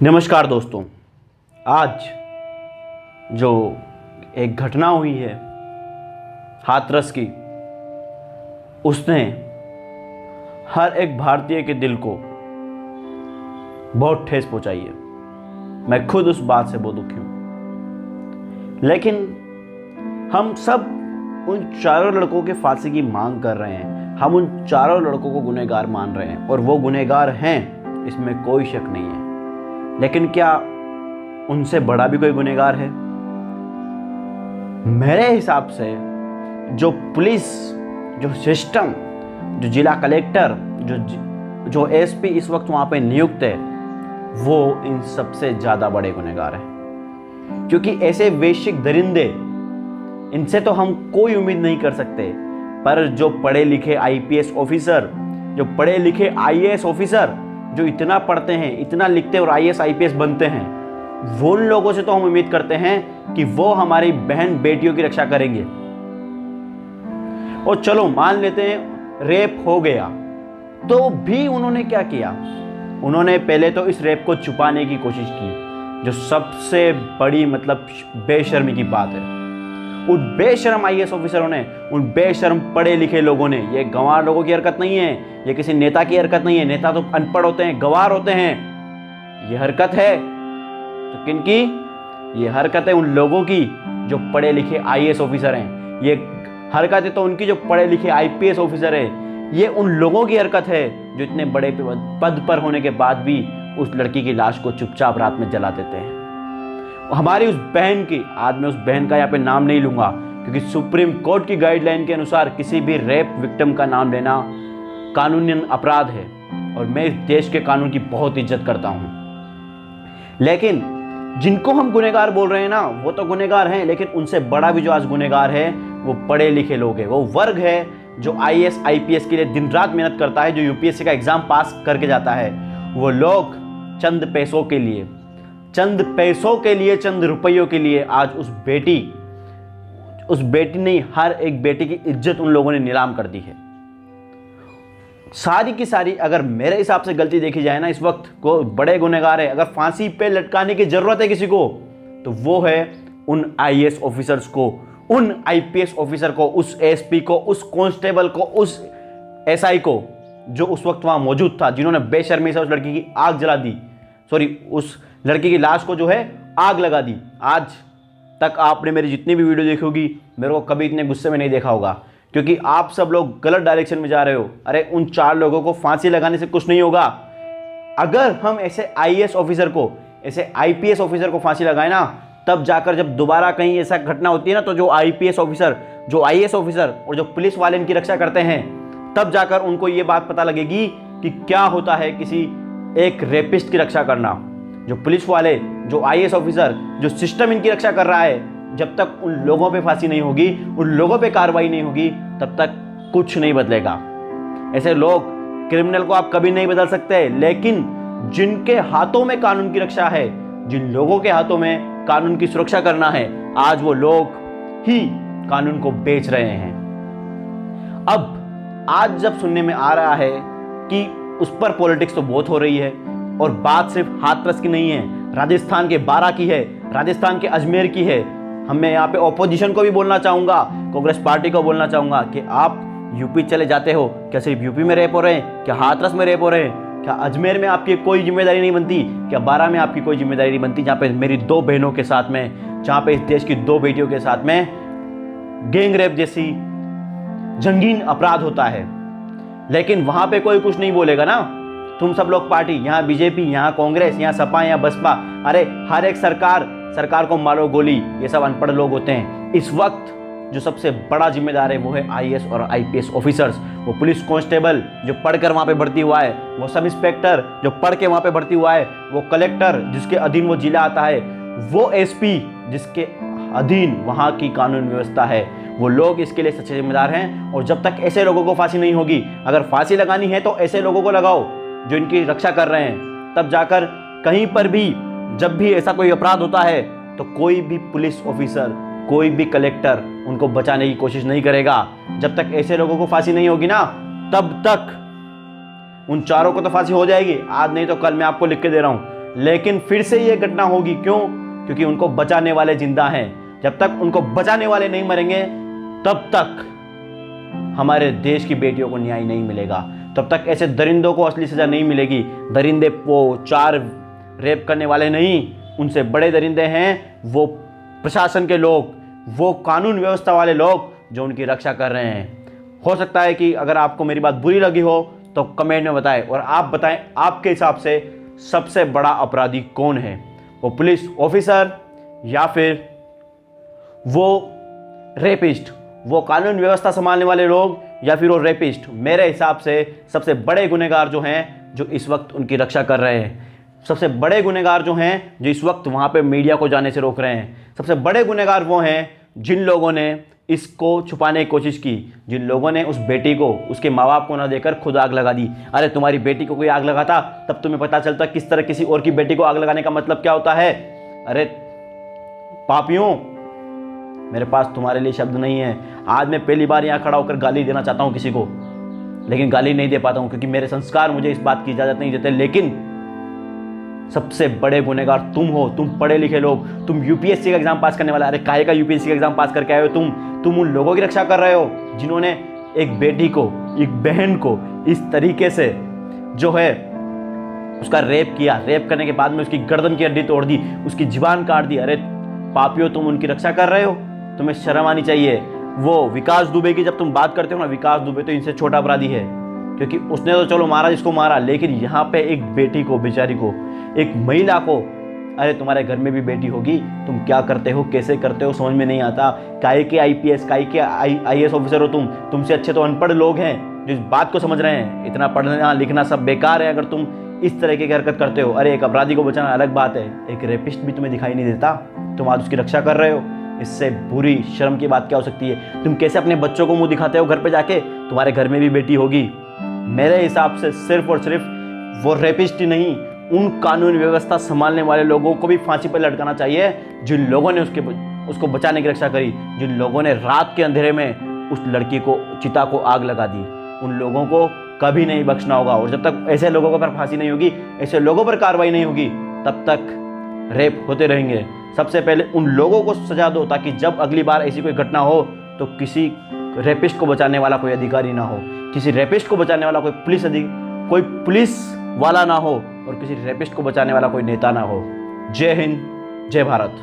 नमस्कार दोस्तों। आज जो एक घटना हुई है हाथरस की, उसने हर एक भारतीय के दिल को बहुत ठेस पहुंचाई है। मैं खुद उस बात से बहुत दुखी हूं। लेकिन हम सब उन चारों लड़कों के फांसी की मांग कर रहे हैं। हम उन चारों लड़कों को गुनहगार मान रहे हैं और वो गुनहगार हैं, इसमें कोई शक नहीं है। लेकिन क्या उनसे बड़ा भी कोई गुनहगार है? मेरे हिसाब से जो पुलिस, जो सिस्टम, जो जिला कलेक्टर, जो एसपी इस वक्त वहाँ पे नियुक्त है, वो इन सबसे ज़्यादा बड़े गुनहगार हैं। क्योंकि ऐसे वैश्विक दरिंदे, इनसे तो हम कोई उम्मीद नहीं कर सकते। पर जो पढ़े लिखे आईपीएस ऑफिसर, जो पढ़े लिखे आईएएस ऑफिसर, जो इतना पढ़ते हैं, इतना लिखते और आईएएस आईपीएस बनते हैं, वो उन लोगों से तो हम उम्मीद करते हैं कि वो हमारी बहन बेटियों की रक्षा करेंगे। और चलो मान लेते हैं रेप हो गया, तो भी उन्होंने क्या किया? उन्होंने पहले तो इस रेप को छुपाने की कोशिश की, जो सबसे बड़ी बेशर्मी की बात है। उन बेशर्म आईएएस ऑफिसरों ने, उन बेशर्म पढ़े लिखे लोगों ने, ये गंवार लोगों की हरकत नहीं है, ये किसी नेता की हरकत नहीं है। नेता तो अनपढ़ होते हैं, गंवार होते हैं। ये हरकत है तो किनकी? ये हरकत है उन लोगों की जो पढ़े लिखे आईएएस ऑफिसर हैं। ये हरकत है तो उनकी जो पढ़े लिखे आईपीएस ऑफिसर है। ये उन लोगों की हरकत है जो इतने बड़े पद पर होने के बाद भी उस लड़की की लाश को चुपचाप रात में जला देते हैं। हमारी उस बहन की, आज मैं उस बहन का यहाँ पे नाम नहीं लूंगा, क्योंकि सुप्रीम कोर्ट की गाइडलाइन के अनुसार किसी भी रेप विक्टिम का नाम लेना कानूनन अपराध है और मैं इस देश के कानून की बहुत इज्जत करता हूं। लेकिन जिनको हम गुनहगार बोल रहे हैं ना, वो तो गुनहगार हैं, लेकिन उनसे बड़ा भी जो आज गुनहगार है वो पढ़े लिखे लोग हैं। वो वर्ग है जो आईएएस आईपीएस के लिए दिन रात मेहनत करता है, जो यूपीएससी का एग्जाम पास करके जाता है। वो लोग चंद पैसों के लिए, चंद रुपयों के लिए आज उस बेटी नहीं, हर एक बेटी की इज्जत उन लोगों ने नीलाम कर दी है। सारी की सारी अगर मेरे हिसाब से गलती देखी जाए ना, इस वक्त को बड़े गुनहगार है। अगर फांसी पे लटकाने की जरूरत है किसी को, तो वो है उन आईएएस ऑफिसर्स को, उन आईपीएस ऑफिसर को, उस एसपी को, उस कांस्टेबल को, उस एसआई को, जो उस वक्त वहां मौजूद था, जिन्होंने बेशर्मी से उस लड़की की आग जला दी, उस लड़की की लाश को जो है आग लगा दी। आज तक आपने मेरी जितनी भी वीडियो देखी होगी, मेरे को कभी इतने गुस्से में नहीं देखा होगा, क्योंकि आप सब लोग गलत डायरेक्शन में जा रहे हो। अरे उन चार लोगों को फांसी लगाने से कुछ नहीं होगा। अगर हम ऐसे आईएएस ऑफिसर को, ऐसे आईपीएस ऑफिसर को फांसी लगाए ना, तब जाकर जब दोबारा कहीं ऐसा घटना होती है ना, तो जो आईपीएस ऑफिसर, जो आईएएस ऑफिसर और जो पुलिस वाले इनकी रक्षा करते हैं, तब जाकर उनको ये बात पता लगेगी कि क्या होता है किसी एक रेपिस्ट की रक्षा करना। जो पुलिस वाले, जो आईएएस ऑफिसर, जो सिस्टम इनकी रक्षा कर रहा है, जब तक उन लोगों पे फांसी नहीं होगी, उन लोगों पे कार्रवाई नहीं होगी, तब तक कुछ नहीं बदलेगा। ऐसे लोग, क्रिमिनल को आप कभी नहीं बदल सकते, लेकिन जिनके हाथों में कानून की रक्षा है, जिन लोगों के हाथों में कानून की सुरक्षा करना है, आज वो लोग ही कानून को बेच रहे हैं। अब आज जब सुनने में आ रहा है कि उस पर पॉलिटिक्स तो बहुत हो रही है, और बात सिर्फ हाथरस की नहीं है, राजस्थान के बारां की है, राजस्थान के अजमेर की है। मैं यहाँ पे ऑपोजिशन को भी बोलना चाहूंगा, कांग्रेस पार्टी को बोलना चाहूंगा कि आप यूपी चले जाते हो, क्या सिर्फ यूपी में रेप हो रहे हैं? क्या हाथरस में रेप हो रहे हैं? क्या अजमेर में आपकी कोई जिम्मेदारी नहीं बनती? क्या बारां में आपकी कोई जिम्मेदारी नहीं बनती, जहाँ पे मेरी दो बहनों के साथ में, जहाँ पे इस देश की दो बेटियों के साथ में गैंग रेप जैसी जंगीन अपराध होता है? लेकिन वहां पे कोई कुछ नहीं बोलेगा ना। तुम सब लोग पार्टी, यहाँ बीजेपी, यहाँ कांग्रेस, यहाँ सपा, यहाँ बसपा, अरे हर एक सरकार को मारो गोली, ये सब अनपढ़ लोग होते हैं। इस वक्त जो सबसे बड़ा जिम्मेदार है वो है आईएएस और आईपीएस ऑफिसर्स। वो पुलिस कांस्टेबल जो पढ़कर वहाँ पे भर्ती हुआ है, वो सब इंस्पेक्टर जो पढ़ के वहाँ पे भर्ती हुआ है, वो कलेक्टर जिसके अधीन वो जिला आता है, वो एसपी जिसके अधीन वहाँ की कानून व्यवस्था है, वो लोग इसके लिए सच्चे जिम्मेदार हैं। और जब तक ऐसे लोगों को फांसी नहीं होगी, अगर फांसी लगानी है तो ऐसे लोगों को लगाओ जो इनकी रक्षा कर रहे हैं। तब जाकर कहीं पर भी जब भी ऐसा कोई अपराध होता है, तो कोई भी पुलिस ऑफिसर, कोई भी कलेक्टर उनको बचाने की कोशिश नहीं करेगा। जब तक ऐसे लोगों को फांसी नहीं होगी ना, तब तक उन चारों को तो फांसी हो जाएगी, आज नहीं तो कल। मैं आपको लिख के दे रहा हूं, लेकिन फिर से ये घटना होगी। क्यों? क्योंकि उनको बचाने वाले जिंदा हैं। जब तक उनको बचाने वाले नहीं मरेंगे तब तक हमारे देश की बेटियों को न्याय नहीं मिलेगा, तब तक ऐसे दरिंदों को असली सजा नहीं मिलेगी। दरिंदे वो 4 रेप करने वाले नहीं, उनसे बड़े दरिंदे हैं वो प्रशासन के लोग, वो कानून व्यवस्था वाले लोग जो उनकी रक्षा कर रहे हैं। हो सकता है कि अगर आपको मेरी बात बुरी लगी हो तो कमेंट में बताएं, और आप बताएं आपके हिसाब से सबसे बड़ा अपराधी कौन है, वो पुलिस ऑफिसर या फिर वो रेपिस्ट, वो कानून व्यवस्था संभालने वाले लोग या फिर वो रेपिस्ट। मेरे हिसाब से सबसे बड़े गुनहगार जो हैं जो इस वक्त उनकी रक्षा कर रहे हैं, सबसे बड़े गुनहगार जो हैं जो इस वक्त वहाँ पे मीडिया को जाने से रोक रहे हैं, सबसे बड़े गुनहगार वो हैं जिन लोगों ने इसको छुपाने की कोशिश की, जिन लोगों ने उस बेटी को उसके माँ बाप को ना देकर खुद आग लगा दी। अरे तुम्हारी बेटी को कोई आग लगाता तब तुम्हें पता चलता किस तरह किसी और की बेटी को आग लगाने का मतलब क्या होता है। अरे पापियों, मेरे पास तुम्हारे लिए शब्द नहीं है। आज मैं पहली बार यहाँ खड़ा होकर गाली देना चाहता हूँ किसी को, लेकिन गाली नहीं दे पाता हूँ क्योंकि मेरे संस्कार मुझे इस बात की इजाज़त नहीं देते। लेकिन सबसे बड़े गुनहगार तुम हो, तुम पढ़े लिखे लोग, तुम यूपीएससी का एग्जाम पास करने वाला। अरे काहे का यूपीएससी का एग्जाम पास करके आए हो तुम उन लोगों की रक्षा कर रहे हो जिन्होंने एक बेटी को, एक बहन को इस तरीके से जो है उसका रेप किया, रेप करने के बाद में उसकी गर्दन की हड्डी तोड़ दी, उसकी जुबान काट दी। अरे पापियों, तुम उनकी रक्षा कर रहे हो, तुम्हें शर्म आनी चाहिए। वो विकास दुबे की जब तुम बात करते हो ना, विकास दुबे तो इनसे छोटा अपराधी है क्योंकि उसने तो चलो मारा जिसको मारा, लेकिन यहाँ पे एक बेटी को, बेचारी को, एक महिला को, अरे तुम्हारे घर में भी बेटी होगी, तुम क्या करते हो, कैसे करते हो, समझ में नहीं आता। काहे के आईपीएस, काहे के आईएएस ऑफिसर हो तुम? तुमसे अच्छे तो अनपढ़ लोग हैं जो इस बात को समझ रहे हैं। इतना पढ़ना लिखना सब बेकार है अगर तुम इस तरह की हरकत करते हो। अरे एक अपराधी को बचाना अलग बात है, एक रेपिस्ट भी तुम्हें दिखाई नहीं देता, तुम आज उसकी रक्षा कर रहे हो। इससे बुरी शर्म की बात क्या हो सकती है? तुम कैसे अपने बच्चों को मुंह दिखाते हो घर पे जाके, तुम्हारे घर में भी बेटी होगी। मेरे हिसाब से सिर्फ और सिर्फ वो रेपिस्ट ही नहीं, उन कानून व्यवस्था संभालने वाले लोगों को भी फांसी पर लटकाना चाहिए जिन लोगों ने उसको बचाने की रक्षा करी, जिन लोगों ने रात के अंधेरे में उस लड़की को, चिता को आग लगा दी। उन लोगों को कभी नहीं बख्शना होगा, और जब तक ऐसे लोगों पर फांसी नहीं होगी, ऐसे लोगों पर कार्रवाई नहीं होगी, तब तक रेप होते रहेंगे। सबसे पहले उन लोगों को सजा दो ताकि जब अगली बार ऐसी कोई घटना हो तो किसी रेपिस्ट को बचाने वाला कोई अधिकारी ना हो, किसी रेपिस्ट को बचाने वाला कोई पुलिस वाला ना हो, और किसी रेपिस्ट को बचाने वाला कोई नेता ना हो। जय हिंद, जय भारत।